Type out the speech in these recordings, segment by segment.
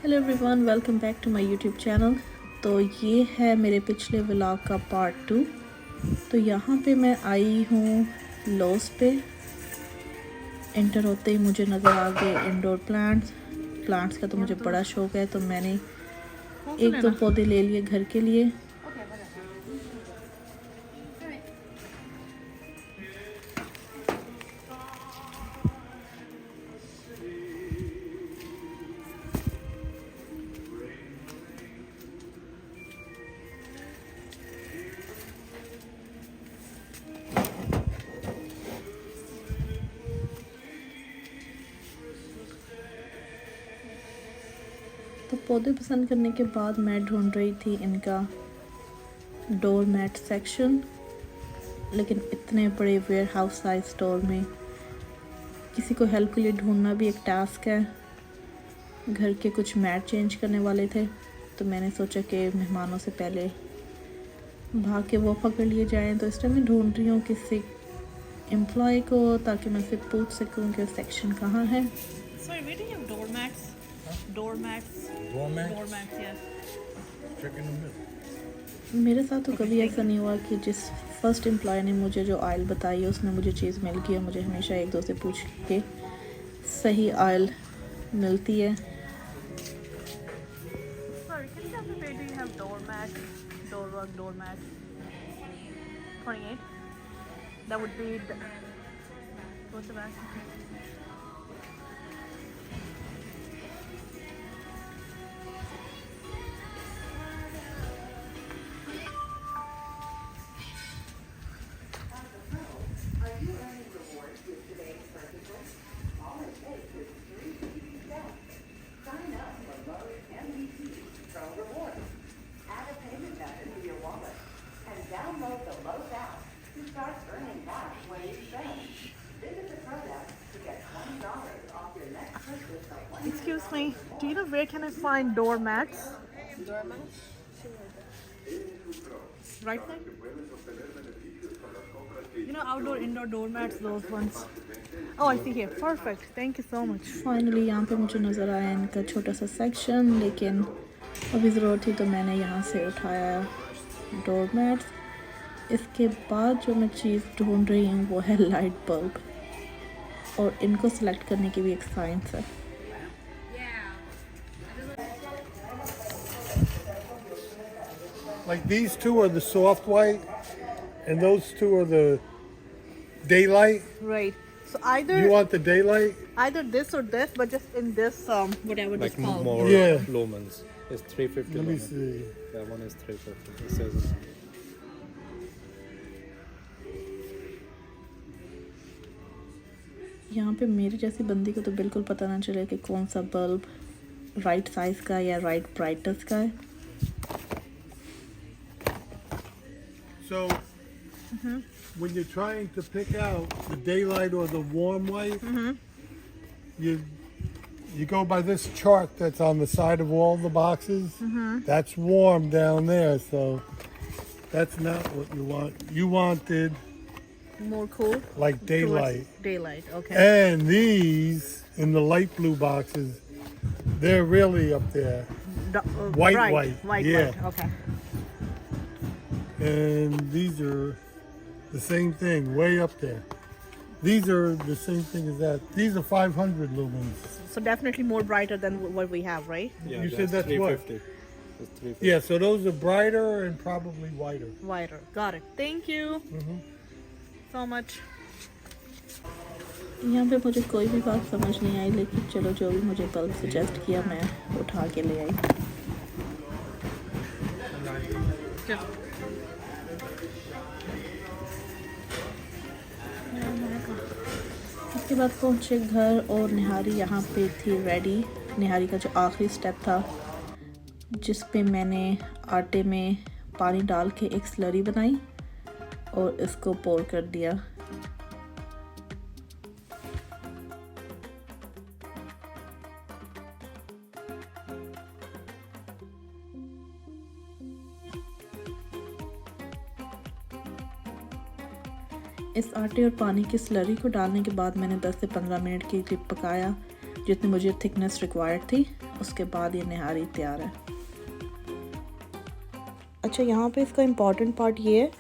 Hello everyone, welcome back to my YouTube channel. तो ये है मेरे पिछले व्लॉग का पार्ट 2। तो यहाँ पे मैं आई हूँ लॉस पे। एंटर होते ही मुझे नज़र आ गए इंडोर प्लांट्स का तो मुझे बड़ा शौक़ है, तो मैंने एक दो पौधे ले लिए घर के लिए। तो पौधे पसंद करने के बाद मैं ढूंढ रही थी इनका डोर मैट सेक्शन, लेकिन इतने बड़े वेयर हाउस साइज स्टोर में किसी को हेल्प के लिए ढूंढना भी एक टास्क है। घर के कुछ मैट चेंज करने वाले थे, तो मैंने सोचा कि मेहमानों से पहले भाग के वो पकड़ लिए जाएं। तो इस टाइम मैं ढूंढ रही हूँ किसी एम्प्लॉय को, ताकि मैं उससे पूछ सकूँ कि सेक्शन कहाँ है। Sorry, where do you have doormats? Doormats. Doormats, yes. Check in the middle. मेरे साथ तो कभी ऐसा नहीं हुआ कि जिस फर्स्ट एम्प्लॉय ने मुझे जो आयल बताई है उसमें मुझे चीज़ मिल गई है। मुझे हमेशा एक दो से पूछ के सही आयल मिलती है। Sorry, can you tell me where do you have doormat? Door rug, doormat. 28. That would be the. What's the back? Download the Lowe's app to start earning cash when you spend. Visit the program to get $20 off your next purchase of $100. Excuse me. Do you know where can I find doormats? Doormats? Right there. You know, outdoor, indoor doormats, those ones. Oh, I see here. Perfect. Thank you so much. Finally यहाँ पे मुझे नज़र आया इनका छोटा सा section, लेकिन अभी ज़रूरत थी तो मैंने यहाँ से उठाया डोर मैट्स। इसके बाद जो मैं चीज़ ढूंढ रही हूँ वो है लाइट बल्ब, और इनको सिलेक्ट करने की भी एक साइंस है। Like these two are the soft white, and those two are the daylight. Right. So You either want the daylight? this or this, but just in this whatever this Like called. more Yeah. lumens. It's 350 Let me lumens. see. That one is 350. It says it. यहाँ पे मेरी जैसी बंदी को तो बिल्कुल पता ना चले कि कौन सा बल्ब राइट साइज़ का या राइट ब्राइटनेस का है। So, when you're trying to pick out the daylight or the warm white, you go by this chart that's on the side of all the boxes. That's warm down there, so that's not what you want. You wanted More cool. like daylight. Towards daylight. Okay. And these in the light blue boxes, they're really up there. White, bright, white, white, yeah. white. Okay. And these are the same thing, way up there. These are the same thing as that. These are 500 lumens. So definitely more brighter than what we have, right? Yeah, You said that's what? 350. It's 350. Yeah, so those are brighter and probably whiter. Whiter. Got it. Thank you so much. यहाँ पे मुझे कोई भी बात समझ नहीं आई, लेकिन चलो जो भी मुझे बल्ब सजेस्ट किया मैं उठा के ले आई। उसके बाद पहुँचे घर, और निहारी यहाँ पे थी रेडी। निहारी का जो आखिरी स्टेप था, जिस पे मैंने आटे में पानी डाल के एक स्लरी बनाई और इसको पोर कर दिया। इस आटे और पानी की स्लरी को डालने के बाद मैंने 10 से 15 मिनट के लिए पकाया, जितनी मुझे थिकनेस रिक्वायर्ड थी। उसके बाद ये निहारी तैयार है। अच्छा, यहाँ पे इसका इम्पॉर्टेंट पार्ट ये है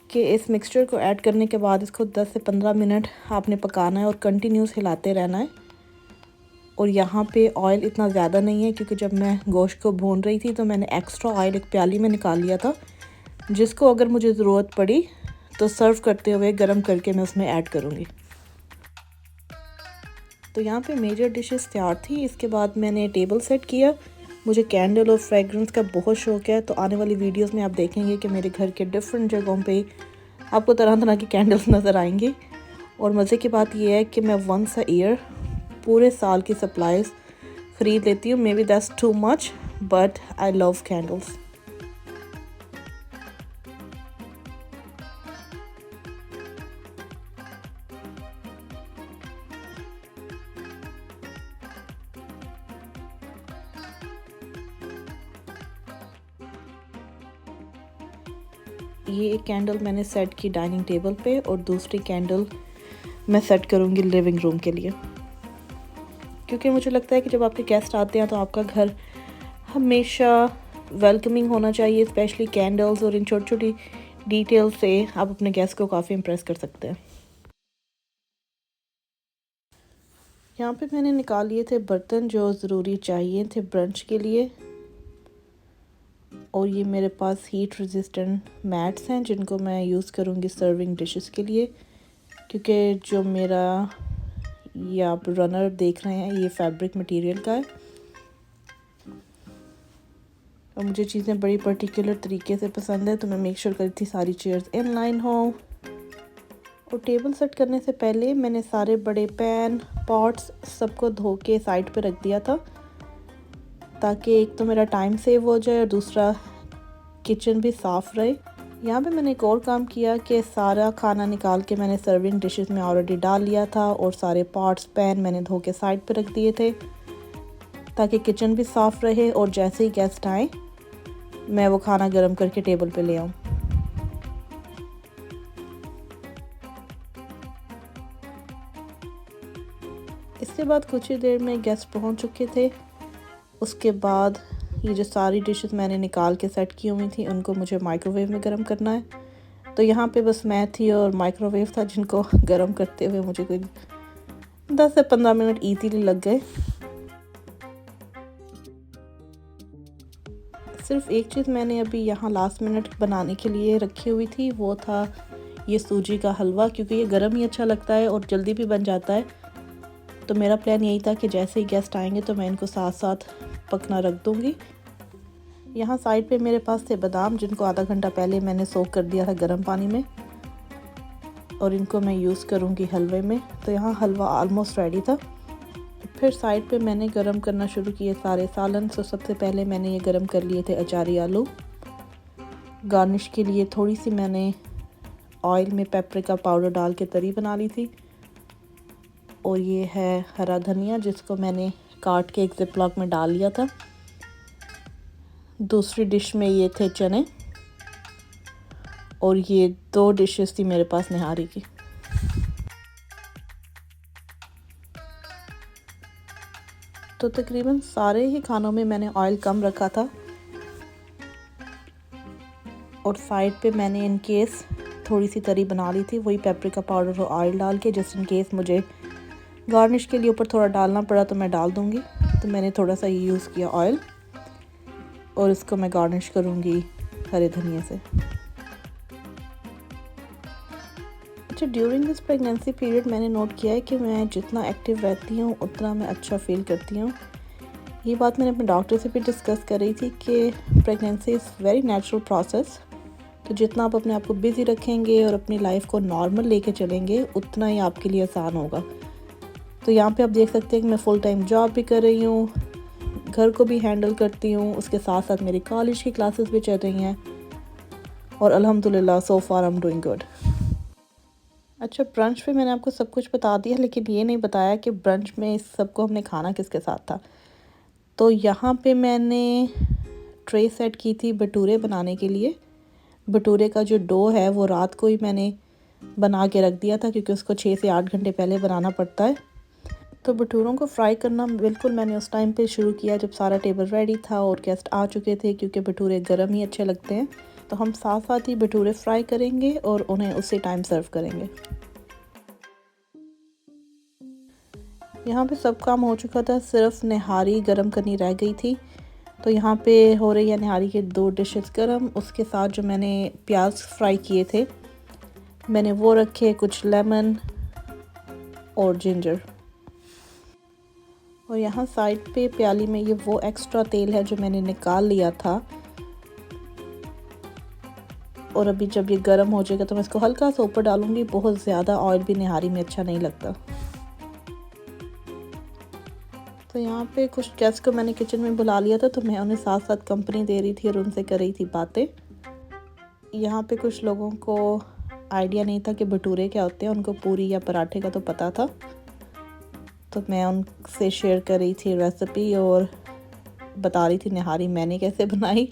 कि इस मिक्सचर को ऐड करने के बाद इसको 10 से 15 मिनट आपने पकाना है और कंटिन्यूस हिलाते रहना है। और यहाँ पे ऑयल इतना ज़्यादा नहीं है क्योंकि जब मैं गोश्त को भून रही थी तो मैंने एक्स्ट्रा ऑयल एक प्याली में निकाल लिया था, जिसको अगर मुझे ज़रूरत पड़ी तो सर्व करते हुए गरम करके मैं उसमें ऐड करूँगी। तो यहाँ पे मेजर डिशेस तैयार थी। इसके बाद मैंने टेबल सेट किया। मुझे कैंडल और फ्रेगरेंस का बहुत शौक है, तो आने वाली वीडियोस में आप देखेंगे कि मेरे घर के डिफरेंट जगहों पे आपको तरह तरह की कैंडल्स नज़र आएंगी। और मज़े की बात यह है कि मैं वंस अ ईयर पूरे साल की सप्लाईज ख़रीद लेती हूँ। May be that's too much but I love candles. ये एक कैंडल मैंने सेट की डाइनिंग टेबल पे और दूसरी कैंडल मैं सेट करूँगी लिविंग रूम के लिए, क्योंकि मुझे लगता है कि जब आपके गेस्ट आते हैं तो आपका घर हमेशा वेलकमिंग होना चाहिए, स्पेशली कैंडल्स और इन छोटी छोटी डिटेल से आप अपने गेस्ट को काफ़ी इम्प्रेस कर सकते हैं। यहाँ पे मैंने निकाल लिए थे बर्तन जो ज़रूरी चाहिए थे ब्रंच के लिए, और ये मेरे पास हीट रेजिस्टेंट मैट्स हैं जिनको मैं यूज़ करूँगी सर्विंग डिशेस के लिए, क्योंकि जो मेरा ये आप रनर देख रहे हैं ये फैब्रिक मटेरियल का है और मुझे चीज़ें बड़ी पर्टिकुलर तरीके से पसंद है, तो मैं मेक श्योर करती थी सारी चेयर्स इन लाइन हो। और टेबल सेट करने से पहले मैंने सारे बड़े पैन पॉट्स सबको धो के साइड पे रख दिया था, ताकि एक तो मेरा टाइम सेव हो जाए और दूसरा किचन भी साफ़ रहे। यहाँ पे मैंने एक और काम किया कि सारा खाना निकाल के मैंने सर्विंग डिशेस में ऑलरेडी डाल लिया था और सारे पॉट्स पैन मैंने धो के साइड पे रख दिए थे, ताकि किचन भी साफ़ रहे और जैसे ही गेस्ट आए मैं वो खाना गर्म करके टेबल पे ले आऊँ। इसके बाद कुछ ही देर में गेस्ट पहुँच चुके थे। उसके बाद ये जो सारी डिशेस मैंने निकाल के सेट की हुई थी उनको मुझे माइक्रोवेव में गर्म करना है। तो यहाँ पे बस मैं थी और माइक्रोवेव था जिनको गर्म करते हुए मुझे कोई 10 से 15 मिनट ईजीली लग गए। सिर्फ एक चीज़ मैंने अभी यहाँ लास्ट मिनट बनाने के लिए रखी हुई थी, वो था ये सूजी का हलवा, क्योंकि ये गर्म ही अच्छा लगता है और जल्दी भी बन जाता है। तो मेरा प्लान यही था कि जैसे ही गेस्ट आएंगे तो मैं इनको साथ साथ पकना रख दूँगी। यहाँ साइड पे मेरे पास थे बादाम जिनको आधा घंटा पहले मैंने सोक कर दिया था गर्म पानी में, और इनको मैं यूज़ करूँगी हलवे में। तो यहाँ हलवा ऑलमोस्ट रेडी था। फिर साइड पे मैंने गरम करना शुरू किए सारे सालन। तो सबसे पहले मैंने ये गरम कर लिए थे अचारी आलू। गार्निश के लिए थोड़ी सी मैंने ऑयल में पेपरिका पाउडर डाल के तरी बना ली थी, और ये है हरा धनिया जिसको मैंने काट के एक ज़िप-लॉक में डाल लिया था। दूसरी डिश में ये थे चने, और ये 2 डिशेस थी मेरे पास निहारी की। तो तकरीबन सारे ही खानों में मैंने ऑयल कम रखा था, और साइड पे मैंने इन केस थोड़ी सी तरी बना ली थी, वही पेपरिका पाउडर और ऑयल डाल के, जस्ट इन केस मुझे गार्निश के लिए ऊपर थोड़ा डालना पड़ा तो मैं डाल दूँगी। तो मैंने थोड़ा सा यूज़ किया ऑयल, और इसको मैं गार्निश करूँगी हरे धनिया से। अच्छा, ड्यूरिंग दिस प्रेगनेंसी पीरियड मैंने नोट किया है कि मैं जितना एक्टिव रहती हूँ उतना मैं अच्छा फील करती हूँ। ये बात मैंने अपने डॉक्टर से भी डिस्कस कर रही थी कि pregnancy is very natural process. तो जितना आप अपने आप को बिज़ी रखेंगे और अपनी लाइफ को नॉर्मल लेके चलेंगे उतना ही आपके लिए आसान होगा। तो यहाँ पे आप देख सकते हैं कि मैं फुल टाइम जॉब भी कर रही हूँ, घर को भी हैंडल करती हूँ, उसके साथ साथ मेरी कॉलेज की क्लासेस भी चल रही हैं, और अल्हम्दुलिल्लाह सो फार आई एम डूइंग गुड। अच्छा, ब्रंच पे मैंने आपको सब कुछ बता दिया, लेकिन ये नहीं बताया कि ब्रंच में इस सबको हमने खाना किसके साथ था। तो यहाँ पे मैंने ट्रे सेट की थी भटूरे बनाने के लिए। भटूरे का जो डो है वो रात को ही मैंने बना के रख दिया था, क्योंकि उसको 6 से 8 घंटे पहले बनाना पड़ता है। तो भटूरों को फ्राई करना बिल्कुल मैंने उस टाइम पे शुरू किया जब सारा टेबल रेडी था और गेस्ट आ चुके थे, क्योंकि भटूरे गर्म ही अच्छे लगते हैं। तो हम साथ साथ ही भटूरे फ्राई करेंगे और उन्हें उसी टाइम सर्व करेंगे। यहाँ पे सब काम हो चुका था, सिर्फ निहारी गरम करनी रह गई थी। तो यहाँ पे हो रही है निहारी के 2 डिशेस गरम। उसके साथ जो मैंने प्याज फ्राई किए थे मैंने वो रखे, कुछ लेमन और जिंजर। और यहाँ साइड पे प्याली में ये वो एक्स्ट्रा तेल है जो मैंने निकाल लिया था। और अभी जब ये गर्म हो जाएगा तो मैं इसको हल्का सा ऊपर डालूंगी। बहुत ज़्यादा ऑयल भी निहारी में अच्छा नहीं लगता। तो यहाँ पे कुछ गेस्ट को मैंने किचन में बुला लिया था, तो मैं उन्हें साथ साथ कंपनी दे रही थी और उनसे कर रही थी बातें। यहाँ पे कुछ लोगों को आइडिया नहीं था कि भटूरे क्या होते हैं, उनको पूरी या पराठे का तो पता था। तो मैं उनसे शेयर कर रही थी रेसिपी और बता रही थी निहारी मैंने कैसे बनाई।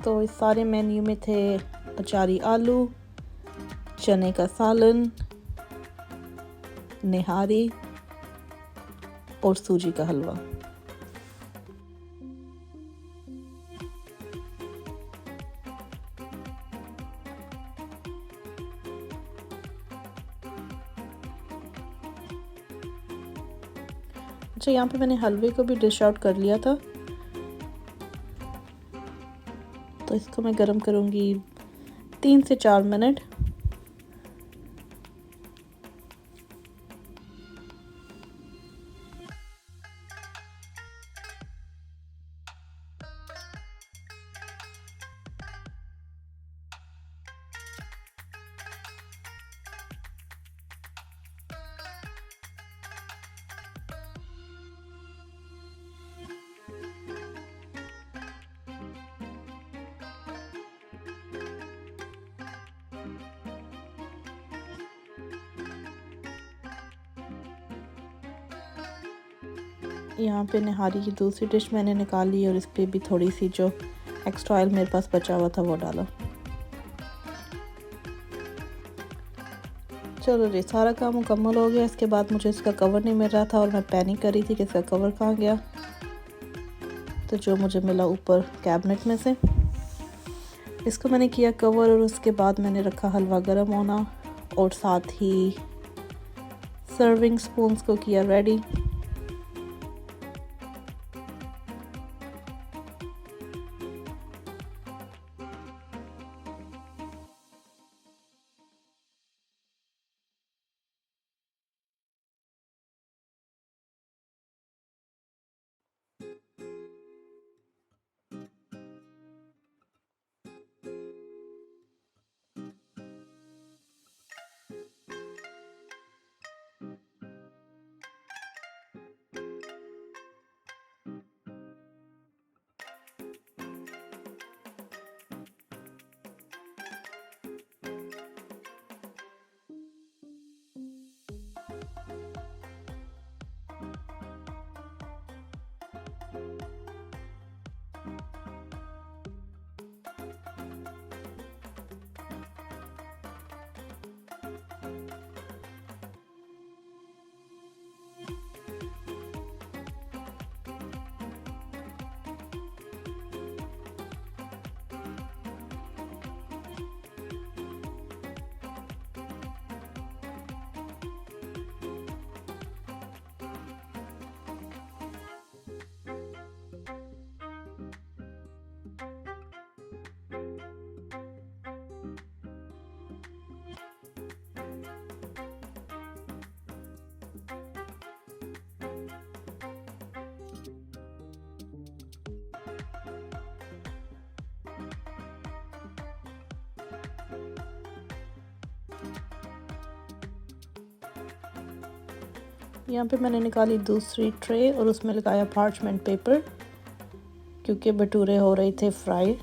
तो इस सारे मेन्यू में थे अचारी आलू, चने का सालन, निहारी और सूजी का हलवा। अच्छा, यहाँ पे मैंने हलवे को भी डिश आउट कर लिया था। तो इसको मैं गरम करूँगी 3 से 4 मिनट। यहाँ पे निहारी की दूसरी डिश मैंने निकाल ली और इस पर भी थोड़ी सी जो एक्स्ट्रा ऑयल मेरे पास बचा हुआ था वो डाला। चलो जी, सारा काम मुकम्मल हो गया। इसके बाद मुझे इसका कवर नहीं मिल रहा था और मैं पैनिक कर रही थी कि इसका कवर कहाँ गया। तो जो मुझे मिला ऊपर कैबिनेट में से, इसको मैंने किया कवर। और उसके बाद मैंने रखा हलवा गर्म होना और साथ ही सर्विंग स्पून्स को किया रेडी। यहाँ पे मैंने निकाली दूसरी ट्रे और उसमें लगाया पार्चमेंट पेपर, क्योंकि भटूरे हो रहे थे फ्राई।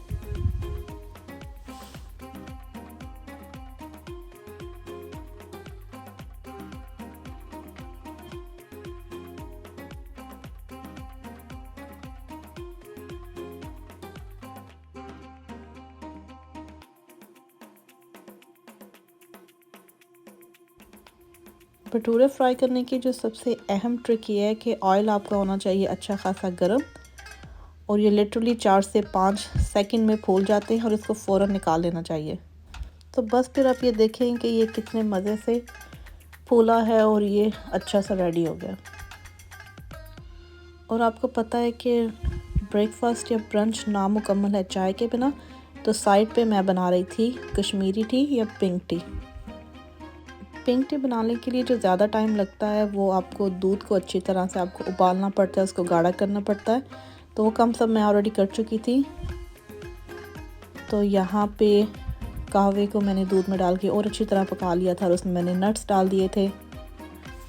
भटूरे फ्राई करने की जो सबसे अहम ट्रिक ये है कि ऑयल आपका होना चाहिए अच्छा खासा गर्म, और ये लिटरली 4 से 5 सेकंड में फूल जाते हैं और इसको फ़ौरन निकाल लेना चाहिए। तो बस फिर आप ये देखें कि ये कितने मज़े से फूला है और ये अच्छा सा रेडी हो गया। और आपको पता है कि ब्रेकफास्ट या ब्रंच नामुकम्मल है चाय के बिना, तो साइड पे मैं बना रही थी कश्मीरी टी या पिंक टी। पिंक टी बनाने के लिए जो ज़्यादा टाइम लगता है वो आपको दूध को अच्छी तरह से आपको उबालना पड़ता है, उसको गाढ़ा करना पड़ता है, तो वो कम सब मैं ऑलरेडी कर चुकी थी। तो यहाँ पे कहवे को मैंने दूध में डाल के और अच्छी तरह पका लिया था और उसमें मैंने नट्स डाल दिए थे।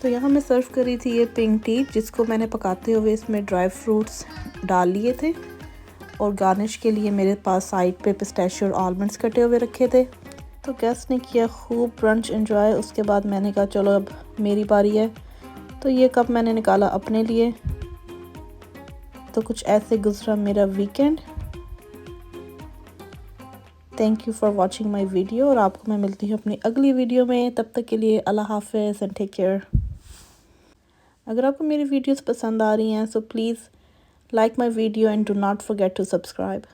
तो यहाँ मैं सर्व कर रही थी ये पिंक टी, जिसको मैंने पकाते हुए इसमें ड्राई फ्रूट्स डाल लिए थे, और गार्निश के लिए मेरे पास साइड पे पिस्ताशियो और आलमंड्स कटे हुए रखे थे। तो गेस्ट ने किया खूब ब्रंच एंजॉय। उसके बाद मैंने कहा चलो अब मेरी बारी है, तो ये कप मैंने निकाला अपने लिए। तो कुछ ऐसे गुजरा मेरा weekend. Thank you for watching my video, और आपको मैं मिलती हूँ अपनी अगली वीडियो में। तब तक के लिए अल्लाह हाफ़िज़ एंड टेक केयर। अगर आपको मेरी वीडियोस पसंद आ रही हैं so please like my video and do not forget to subscribe.